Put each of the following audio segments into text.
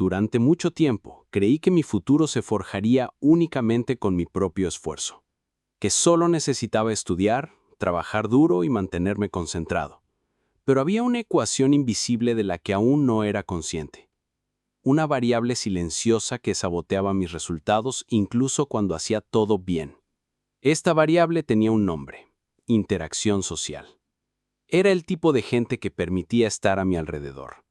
Durante mucho tiempo, creí que mi futuro se forjaría únicamente con mi propio esfuerzo, que solo necesitaba estudiar, trabajar duro y mantenerme concentrado. Pero había una ecuación invisible de la que aún no era consciente. Una variable silenciosa que saboteaba mis resultados incluso cuando hacía todo bien. Esta variable tenía un nombre: interacción social. Era el tipo de gente que permitía estar a mi alrededor.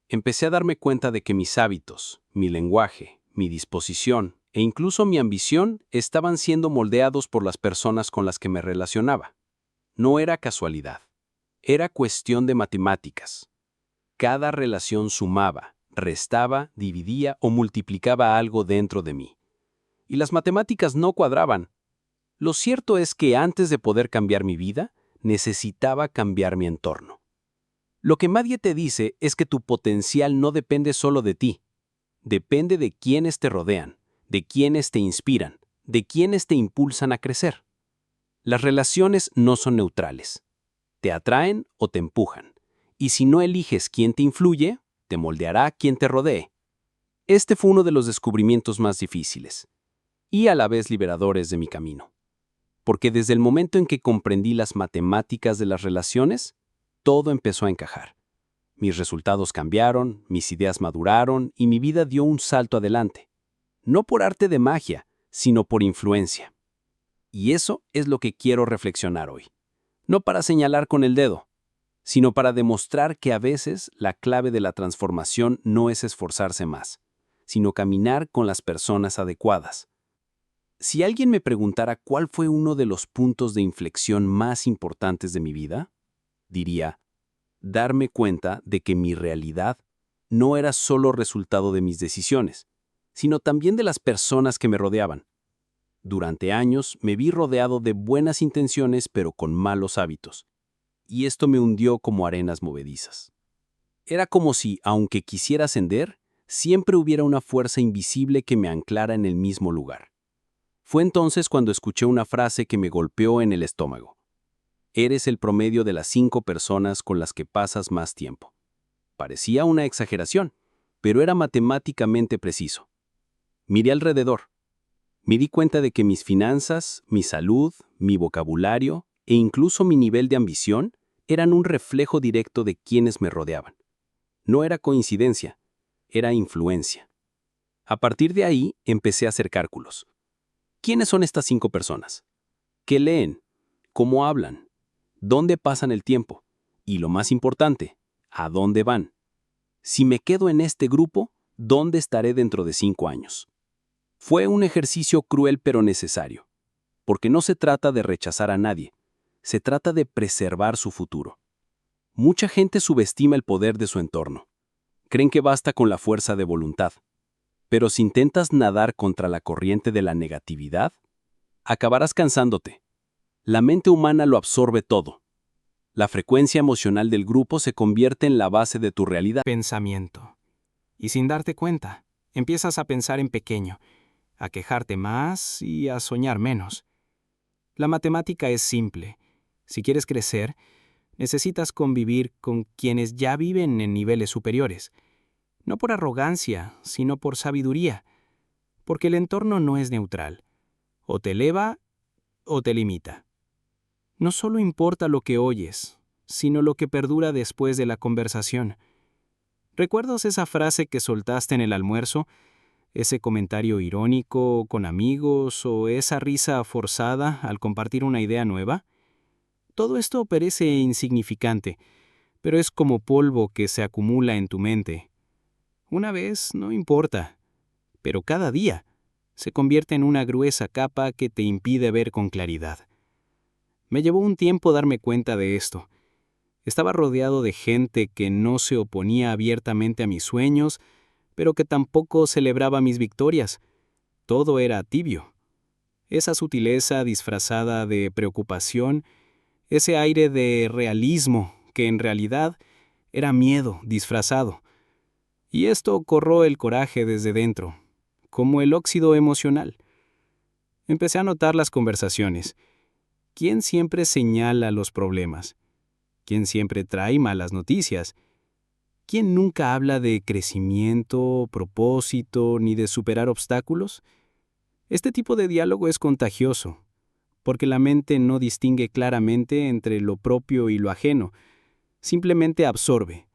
Empecé a darme cuenta de que mis hábitos, mi lenguaje, mi disposición e incluso mi ambición estaban siendo moldeados por las personas con las que me relacionaba. No era casualidad. Era cuestión de matemáticas. Cada relación sumaba, restaba, dividía o multiplicaba algo dentro de mí. Y las matemáticas no cuadraban. Lo cierto es que antes de poder cambiar mi vida, necesitaba cambiar mi entorno. Lo que nadie te dice es que tu potencial no depende solo de ti. Depende de quienes te rodean, de quienes te inspiran, de quienes te impulsan a crecer. Las relaciones no son neutrales. Te atraen o te empujan. Y si no eliges quién te influye, te moldeará quien te rodee. Este fue uno de los descubrimientos más difíciles y a la vez liberadores de mi camino. Porque desde el momento en que comprendí las matemáticas de las relaciones, todo empezó a encajar. Mis resultados cambiaron, mis ideas maduraron y mi vida dio un salto adelante. No por arte de magia, sino por influencia. Y eso es lo que quiero reflexionar hoy. No para señalar con el dedo, sino para demostrar que a veces la clave de la transformación no es esforzarse más, sino caminar con las personas adecuadas. Si alguien me preguntara cuál fue uno de los puntos de inflexión más importantes de mi vida, diría: darme cuenta de que mi realidad no era solo resultado de mis decisiones, sino también de las personas que me rodeaban. Durante años me vi rodeado de buenas intenciones pero con malos hábitos, y esto me hundió como arenas movedizas. Era como si, aunque quisiera ascender, siempre hubiera una fuerza invisible que me anclara en el mismo lugar. Fue entonces cuando escuché una frase que me golpeó en el estómago. Eres el promedio de las 5 personas con las que pasas más tiempo. Parecía una exageración, pero era matemáticamente preciso. Miré alrededor. Me di cuenta de que mis finanzas, mi salud, mi vocabulario e incluso mi nivel de ambición eran un reflejo directo de quienes me rodeaban. No era coincidencia, era influencia. A partir de ahí empecé a hacer cálculos. ¿Quiénes son estas 5 personas? ¿Qué leen? ¿Cómo hablan? ¿Dónde pasan el tiempo? Y lo más importante, ¿a dónde van? Si me quedo en este grupo, ¿dónde estaré dentro de 5 años? Fue un ejercicio cruel pero necesario, porque no se trata de rechazar a nadie, se trata de preservar su futuro. Mucha gente subestima el poder de su entorno. Creen que basta con la fuerza de voluntad. Pero si intentas nadar contra la corriente de la negatividad, acabarás cansándote. La mente humana lo absorbe todo. La frecuencia emocional del grupo se convierte en la base de tu realidad. Pensamiento. Y sin darte cuenta, empiezas a pensar en pequeño, a quejarte más y a soñar menos. La matemática es simple. Si quieres crecer, necesitas convivir con quienes ya viven en niveles superiores. No por arrogancia, sino por sabiduría. Porque el entorno no es neutral. O te eleva o te limita. No solo importa lo que oyes, sino lo que perdura después de la conversación. ¿Recuerdas esa frase que soltaste en el almuerzo? ¿Ese comentario irónico con amigos o esa risa forzada al compartir una idea nueva? Todo esto parece insignificante, pero es como polvo que se acumula en tu mente. Una vez no importa, pero cada día se convierte en una gruesa capa que te impide ver con claridad. Me llevó un tiempo darme cuenta de esto. Estaba rodeado de gente que no se oponía abiertamente a mis sueños, pero que tampoco celebraba mis victorias. Todo era tibio. Esa sutileza disfrazada de preocupación, ese aire de realismo que en realidad era miedo disfrazado. Y esto corroe el coraje desde dentro, como el óxido emocional. Empecé a notar las conversaciones. ¿Quién siempre señala los problemas? ¿Quién siempre trae malas noticias? ¿Quién nunca habla de crecimiento, propósito, ni de superar obstáculos? Este tipo de diálogo es contagioso, porque la mente no distingue claramente entre lo propio y lo ajeno, simplemente absorbe,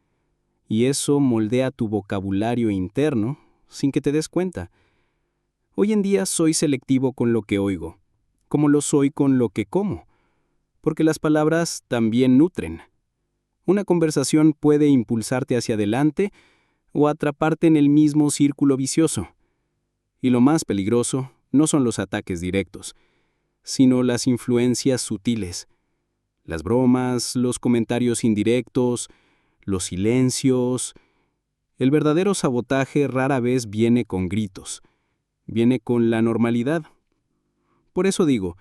y eso moldea tu vocabulario interno sin que te des cuenta. Hoy en día soy selectivo con lo que oigo, como lo soy con lo que como, porque las palabras también nutren. Una conversación puede impulsarte hacia adelante o atraparte en el mismo círculo vicioso. Y lo más peligroso no son los ataques directos, sino las influencias sutiles, las bromas, los comentarios indirectos, los silencios. El verdadero sabotaje rara vez viene con gritos, viene con la normalidad. Por eso digo,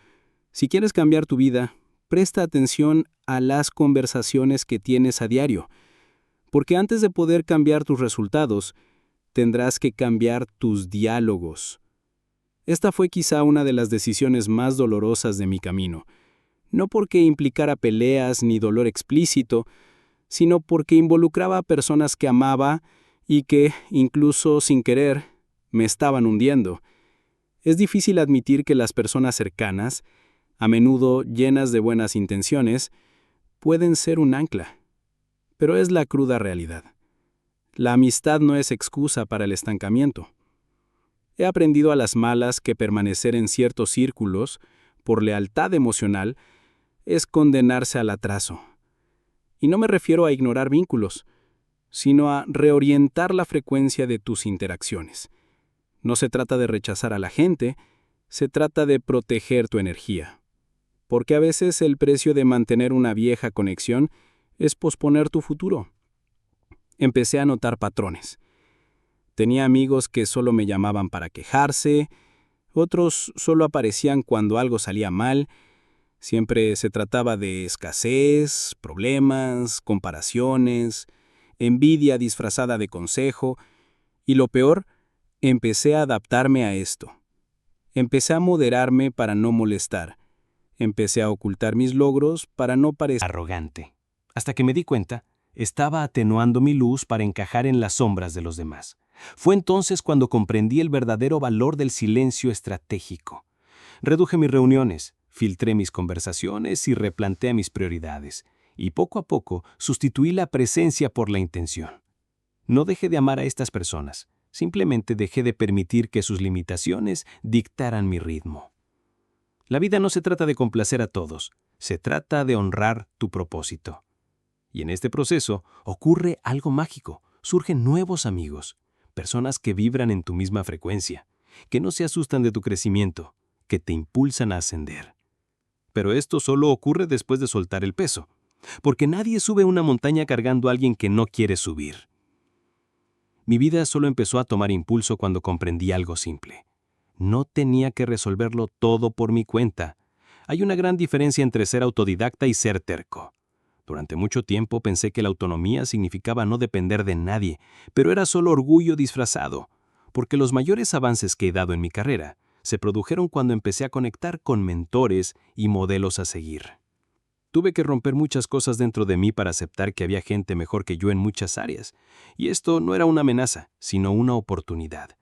si quieres cambiar tu vida, presta atención a las conversaciones que tienes a diario, porque antes de poder cambiar tus resultados, tendrás que cambiar tus diálogos. Esta fue quizá una de las decisiones más dolorosas de mi camino, no porque implicara peleas ni dolor explícito, sino porque involucraba a personas que amaba y que, incluso sin querer, me estaban hundiendo. Es difícil admitir que las personas cercanas, a menudo llenas de buenas intenciones, pueden ser un ancla. Pero es la cruda realidad. La amistad no es excusa para el estancamiento. He aprendido a las malas que permanecer en ciertos círculos, por lealtad emocional, es condenarse al atraso. Y no me refiero a ignorar vínculos, sino a reorientar la frecuencia de tus interacciones. No se trata de rechazar a la gente, se trata de proteger tu energía. Porque a veces el precio de mantener una vieja conexión es posponer tu futuro. Empecé a notar patrones. Tenía amigos que solo me llamaban para quejarse, otros solo aparecían cuando algo salía mal. Siempre se trataba de escasez, problemas, comparaciones, envidia disfrazada de consejo, y lo peor, empecé a adaptarme a esto. Empecé a moderarme para no molestar. Empecé a ocultar mis logros para no parecer arrogante. Hasta que me di cuenta, estaba atenuando mi luz para encajar en las sombras de los demás. Fue entonces cuando comprendí el verdadero valor del silencio estratégico. Reduje mis reuniones, filtré mis conversaciones y replanteé mis prioridades. Y poco a poco sustituí la presencia por la intención. No dejé de amar a estas personas, simplemente dejé de permitir que sus limitaciones dictaran mi ritmo. La vida no se trata de complacer a todos, se trata de honrar tu propósito. Y en este proceso ocurre algo mágico, surgen nuevos amigos, personas que vibran en tu misma frecuencia, que no se asustan de tu crecimiento, que te impulsan a ascender. Pero esto solo ocurre después de soltar el peso, porque nadie sube una montaña cargando a alguien que no quiere subir. Mi vida solo empezó a tomar impulso cuando comprendí algo simple. No tenía que resolverlo todo por mi cuenta. Hay una gran diferencia entre ser autodidacta y ser terco. Durante mucho tiempo pensé que la autonomía significaba no depender de nadie, pero era solo orgullo disfrazado, porque los mayores avances que he dado en mi carrera se produjeron cuando empecé a conectar con mentores y modelos a seguir. Tuve que romper muchas cosas dentro de mí para aceptar que había gente mejor que yo en muchas áreas, y esto no era una amenaza, sino una oportunidad.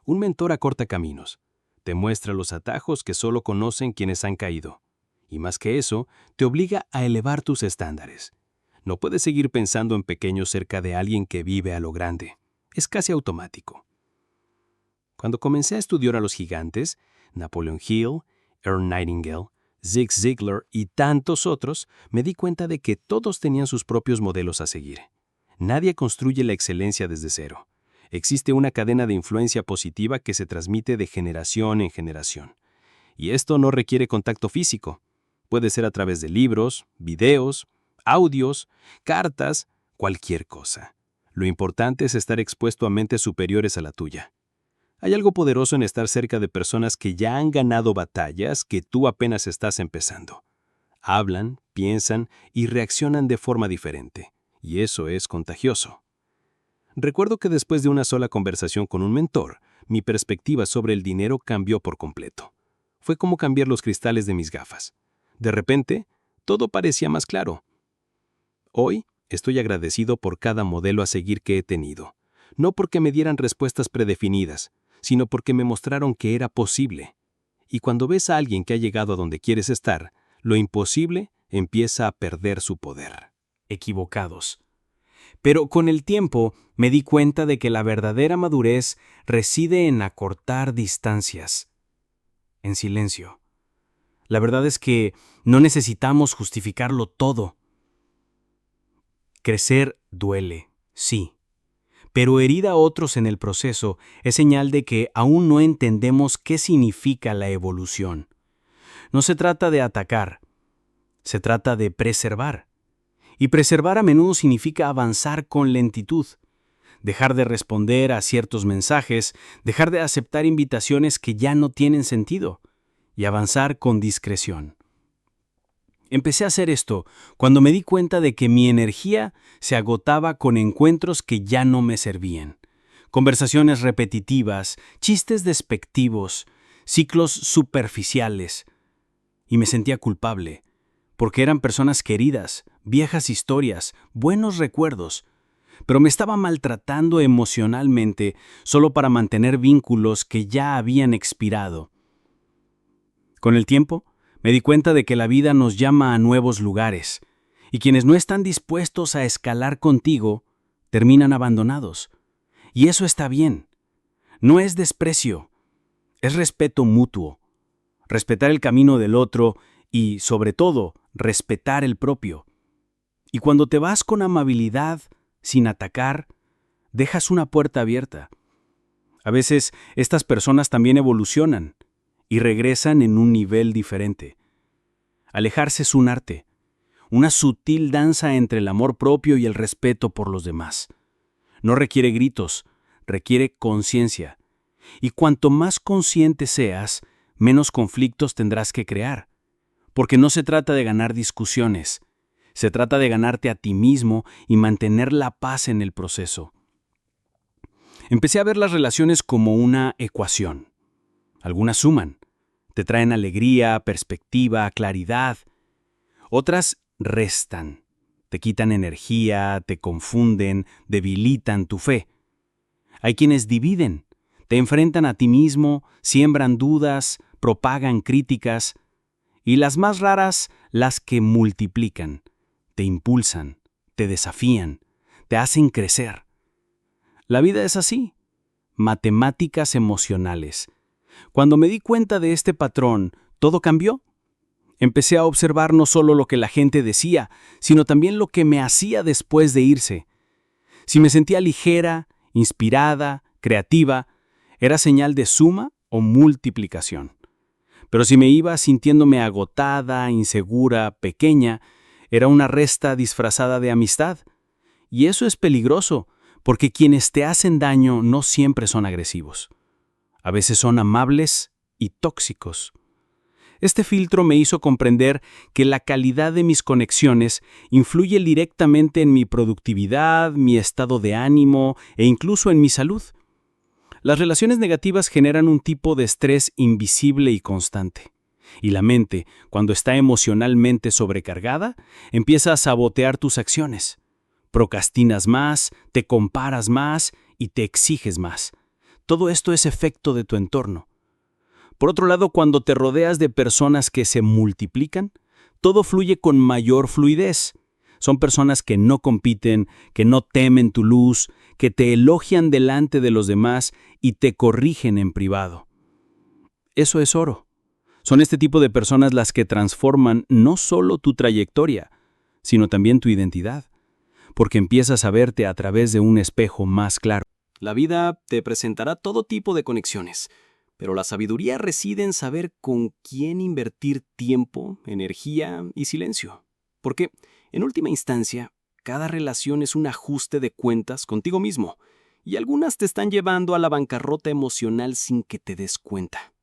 Un mentor acorta caminos, te muestra los atajos que solo conocen quienes han caído. Y más que eso, te obliga a elevar tus estándares. No puedes seguir pensando en pequeño cerca de alguien que vive a lo grande. Es casi automático. Cuando comencé a estudiar a los gigantes, Napoleon Hill, Earl Nightingale, Zig Ziglar y tantos otros, me di cuenta de que todos tenían sus propios modelos a seguir. Nadie construye la excelencia desde cero. Existe una cadena de influencia positiva que se transmite de generación en generación. Y esto no requiere contacto físico. Puede ser a través de libros, videos, audios, cartas, cualquier cosa. Lo importante es estar expuesto a mentes superiores a la tuya. Hay algo poderoso en estar cerca de personas que ya han ganado batallas que tú apenas estás empezando. Hablan, piensan y reaccionan de forma diferente, y eso es contagioso. Recuerdo que después de una sola conversación con un mentor, mi perspectiva sobre el dinero cambió por completo. Fue como cambiar los cristales de mis gafas. De repente, todo parecía más claro. Hoy, Estoy agradecido por cada modelo a seguir que he tenido. No porque me dieran respuestas predefinidas, sino porque me mostraron que era posible. Y cuando ves a alguien que ha llegado a donde quieres estar, lo imposible empieza a perder su poder. Equivocados. Pero con el tiempo me di cuenta de que la verdadera madurez reside en acortar distancias. En silencio. La verdad es que no necesitamos justificarlo todo. Crecer duele, sí. Pero herir a otros en el proceso es señal de que aún no entendemos qué significa la evolución. No se trata de atacar, se trata de preservar. Y preservar a menudo significa avanzar con lentitud, dejar de responder a ciertos mensajes, dejar de aceptar invitaciones que ya no tienen sentido, y avanzar con discreción. Empecé a hacer esto cuando me di cuenta de que mi energía se agotaba con encuentros que ya no me servían. Conversaciones repetitivas, chistes despectivos, ciclos superficiales. Y me sentía culpable, porque eran personas queridas, viejas historias, buenos recuerdos, pero me estaba maltratando emocionalmente solo para mantener vínculos que ya habían expirado. Con el tiempo, me di cuenta de que la vida nos llama a nuevos lugares, y quienes no están dispuestos a escalar contigo, terminan abandonados. Y eso está bien. No es desprecio, es respeto mutuo. Respetar el camino del otro y, sobre todo, respetar el propio. Y cuando te vas con amabilidad, sin atacar, dejas una puerta abierta. A veces, estas personas también evolucionan y regresan en un nivel diferente. Alejarse es un arte, una sutil danza entre el amor propio y el respeto por los demás. No requiere gritos, requiere conciencia. Y cuanto más consciente seas, menos conflictos tendrás que crear. Porque no se trata de ganar discusiones, se trata de ganarte a ti mismo y mantener la paz en el proceso. Empecé a ver las relaciones como una ecuación. Algunas suman, te traen alegría, perspectiva, claridad. Otras restan, te quitan energía, te confunden, debilitan tu fe. Hay quienes dividen, te enfrentan a ti mismo, siembran dudas, propagan críticas. Y las más raras, las que multiplican, te impulsan, te desafían, te hacen crecer. La vida es así, matemáticas emocionales. Cuando me di cuenta de este patrón, todo cambió. Empecé a observar no solo lo que la gente decía, sino también lo que me hacía después de irse. Si me sentía ligera, inspirada, creativa, era señal de suma o multiplicación. Pero si me iba sintiéndome agotada, insegura, pequeña, era una resta disfrazada de amistad. Y eso es peligroso, porque quienes te hacen daño no siempre son agresivos. A veces son amables y tóxicos. Este filtro me hizo comprender que la calidad de mis conexiones influye directamente en mi productividad, mi estado de ánimo e incluso en mi salud. Las relaciones negativas generan un tipo de estrés invisible y constante. Y la mente, cuando está emocionalmente sobrecargada, empieza a sabotear tus acciones. Procrastinas más, te comparas más y te exiges más. Todo esto es efecto de tu entorno. Por otro lado, cuando te rodeas de personas que se multiplican, todo fluye con mayor fluidez. Son personas que no compiten, que no temen tu luz, que te elogian delante de los demás y te corrigen en privado. Eso es oro. Son este tipo de personas las que transforman no solo tu trayectoria, sino también tu identidad, porque empiezas a verte a través de un espejo más claro. La vida te presentará todo tipo de conexiones, pero la sabiduría reside en saber con quién invertir tiempo, energía y silencio. Porque, en última instancia, cada relación es un ajuste de cuentas contigo mismo, y algunas te están llevando a la bancarrota emocional sin que te des cuenta.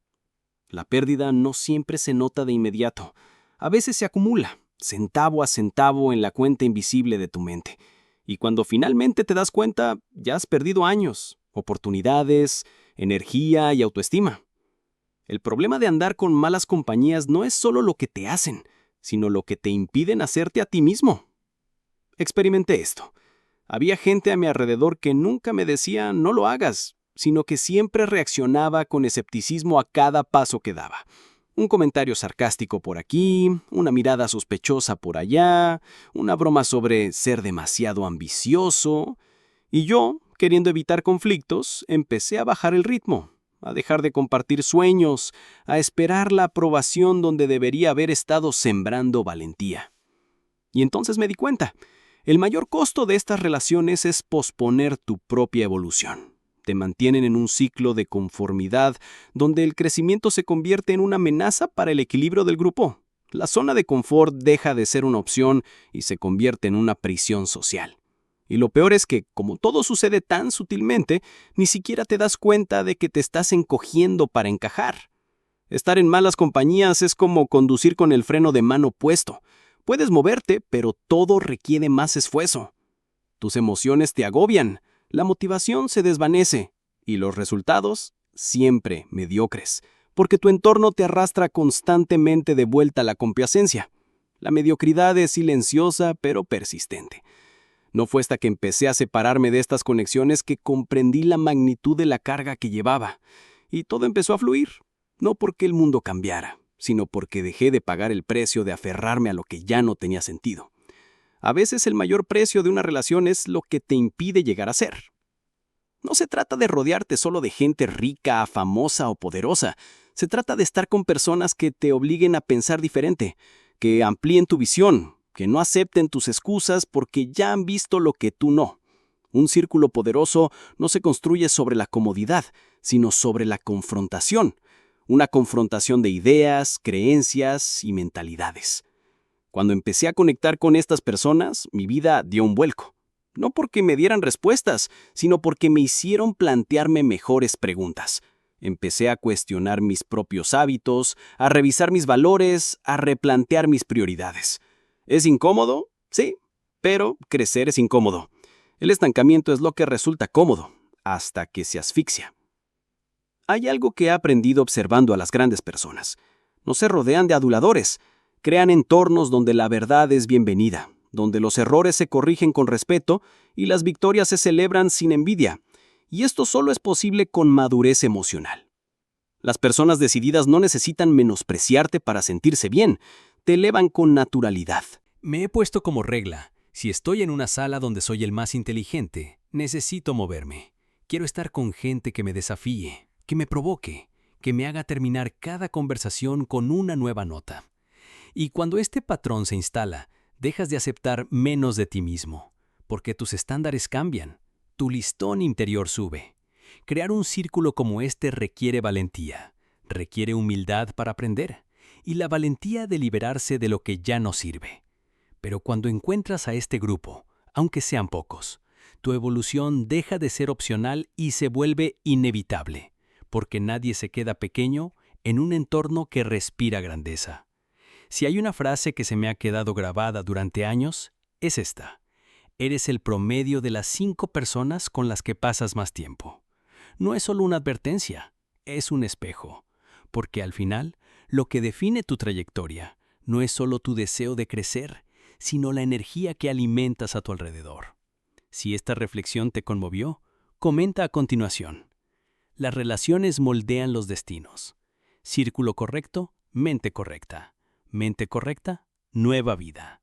La pérdida no siempre se nota de inmediato. A veces se acumula, centavo a centavo en la cuenta invisible de tu mente. Y cuando finalmente te das cuenta, ya has perdido años, oportunidades, energía y autoestima. El problema de andar con malas compañías no es solo lo que te hacen, sino lo que te impiden hacerte a ti mismo. experimenté esto. Había gente a mi alrededor que nunca me decía no lo hagas, sino que siempre reaccionaba con escepticismo a cada paso que daba. Un comentario sarcástico por aquí, una mirada sospechosa por allá, una broma sobre ser demasiado ambicioso. Y yo, queriendo evitar conflictos, empecé a bajar el ritmo, a dejar de compartir sueños, a esperar la aprobación donde debería haber estado sembrando valentía. Y entonces me di cuenta, el mayor costo de estas relaciones es posponer tu propia evolución. Te mantienen en un ciclo de conformidad donde el crecimiento se convierte en una amenaza para el equilibrio del grupo. La zona de confort deja de ser una opción y se convierte en una prisión social. Y lo peor es que, como todo sucede tan sutilmente, ni siquiera te das cuenta de que te estás encogiendo para encajar. Estar en malas compañías es como conducir con el freno de mano puesto. Puedes moverte, pero todo requiere más esfuerzo. Tus emociones te agobian, la motivación se desvanece y los resultados siempre mediocres, porque tu entorno te arrastra constantemente de vuelta a la complacencia. La mediocridad es silenciosa pero persistente. No fue hasta que empecé a separarme de estas conexiones que comprendí la magnitud de la carga que llevaba, y todo empezó a fluir, no porque el mundo cambiara, sino porque dejé de pagar el precio de aferrarme a lo que ya no tenía sentido. A veces el mayor precio de una relación es lo que te impide llegar a ser. No se trata de rodearte solo de gente rica, famosa o poderosa. Se trata de estar con personas que te obliguen a pensar diferente, que amplíen tu visión, que no acepten tus excusas porque ya han visto lo que tú no. Un círculo poderoso no se construye sobre la comodidad, sino sobre la confrontación. Una confrontación de ideas, creencias y mentalidades. Cuando empecé a conectar con estas personas, mi vida dio un vuelco. No porque me dieran respuestas, sino porque me hicieron plantearme mejores preguntas. Empecé a cuestionar mis propios hábitos, a revisar mis valores, a replantear mis prioridades. ¿Es incómodo? Sí, pero crecer es incómodo. El estancamiento es lo que resulta cómodo, hasta que se asfixia. Hay algo que he aprendido observando a las grandes personas. No se rodean de aduladores. Crean entornos donde la verdad es bienvenida, donde los errores se corrigen con respeto y las victorias se celebran sin envidia. Y esto solo es posible con madurez emocional. Las personas decididas no necesitan menospreciarte para sentirse bien, te elevan con naturalidad. Me he puesto como regla, si estoy en una sala donde soy el más inteligente, necesito moverme. Quiero estar con gente que me desafíe, que me provoque, que me haga terminar cada conversación con una nueva nota. Y cuando este patrón se instala, dejas de aceptar menos de ti mismo, porque tus estándares cambian, tu listón interior sube. Crear un círculo como este requiere valentía, requiere humildad para aprender, y la valentía de liberarse de lo que ya no sirve. Pero cuando encuentras a este grupo, aunque sean pocos, tu evolución deja de ser opcional y se vuelve inevitable, porque nadie se queda pequeño en un entorno que respira grandeza. Si hay una frase que se me ha quedado grabada durante años, es esta. Eres el promedio de las 5 personas con las que pasas más tiempo. No es solo una advertencia, es un espejo. Porque al final, lo que define tu trayectoria no es solo tu deseo de crecer, sino la energía que alimentas a tu alrededor. Si esta reflexión te conmovió, comenta a continuación. Las relaciones moldean los destinos. Círculo correcto, mente correcta. Mente correcta, nueva vida.